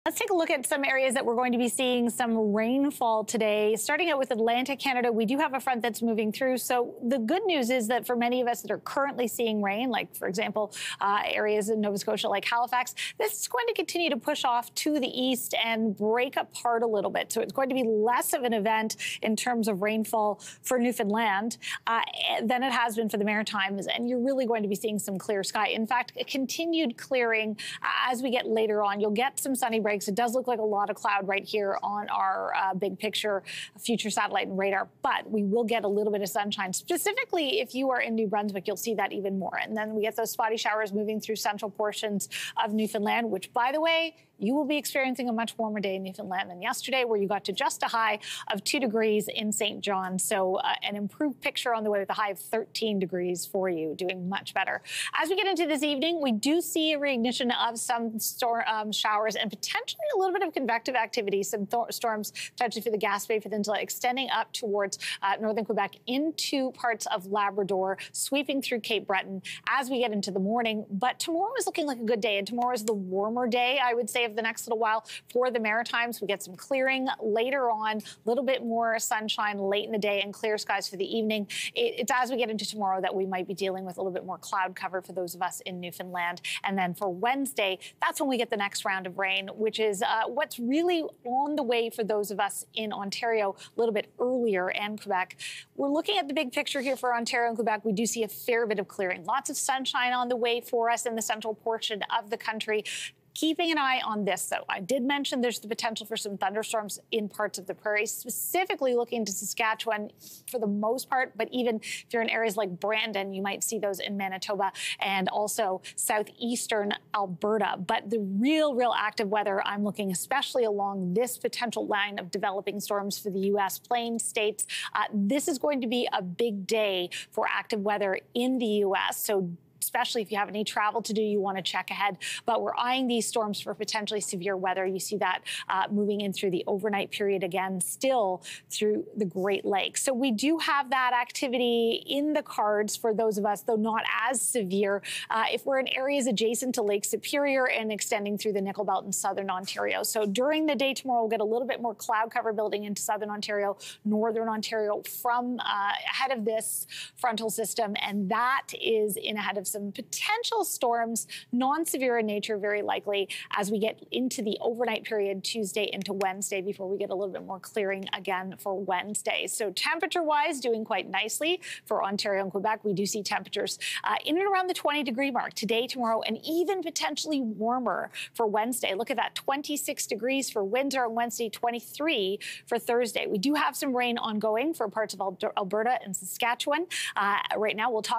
Let's take a look at some areas that we're going to be seeing some rainfall today. Starting out with Atlantic Canada, we do have a front that's moving through. So the good news is that for many of us that are currently seeing rain, like, for example, areas in Nova Scotia like Halifax, this is going to continue to push off to the east and break apart a little bit. So it's going to be less of an event in terms of rainfall for Newfoundland than it has been for the Maritimes. And you're really going to be seeing some clear sky. In fact, a continued clearing as we get later on. You'll get some sunny breaks. It does look like a lot of cloud right here on our big picture future satellite and radar, but we will get a little bit of sunshine. Specifically, if you are in New Brunswick, you'll see that even more. And then we get those spotty showers moving through central portions of Newfoundland, which, by the way, you will be experiencing a much warmer day in Newfoundland than yesterday, where you got to just a high of 2 degrees in St. John. So an improved picture on the way with a high of 13 degrees for you, doing much better. As we get into this evening, we do see a reignition of some showers and potentially a little bit of convective activity, some storms potentially for the Gaspé Peninsula, extending up towards northern Quebec into parts of Labrador, sweeping through Cape Breton as we get into the morning. But tomorrow is looking like a good day, and tomorrow is the warmer day, I would say, of the next little while for the Maritimes. We get some clearing later on, a little bit more sunshine late in the day and clear skies for the evening. It's as we get into tomorrow that we might be dealing with a little bit more cloud cover for those of us in Newfoundland. And then for Wednesday, that's when we get the next round of rain, which is what's really on the way for those of us in Ontario a little bit earlier, and Quebec. We're looking at the big picture here for Ontario and Quebec. We do see a fair bit of clearing. Lots of sunshine on the way for us in the central portion of the country. Keeping an eye on this, though. I did mention there's the potential for some thunderstorms in parts of the prairies, specifically looking to Saskatchewan for the most part, but even if you're in areas like Brandon, you might see those in Manitoba and also southeastern Alberta. But the real active weather, I'm looking especially along this potential line of developing storms for the U.S. Plains states. This is going to be a big day for active weather in the U.S., so especially if you have any travel to do, you want to check ahead. But we're eyeing these storms for potentially severe weather. You see that moving in through the overnight period again, still through the Great Lakes. So we do have that activity in the cards for those of us, though not as severe, if we're in areas adjacent to Lake Superior and extending through the Nickel Belt in southern Ontario. So during the day tomorrow, we'll get a little bit more cloud cover building into southern Ontario, northern Ontario from ahead of this frontal system. And that is in ahead of some potential storms, non-severe in nature, very likely, as we get into the overnight period Tuesday into Wednesday before we get a little bit more clearing again for Wednesday. So temperature-wise, doing quite nicely for Ontario and Quebec. We do see temperatures in and around the 20-degree mark today, tomorrow, and even potentially warmer for Wednesday. Look at that, 26 degrees for Windsor on Wednesday, 23 for Thursday. We do have some rain ongoing for parts of Alberta and Saskatchewan. Right now, we'll talk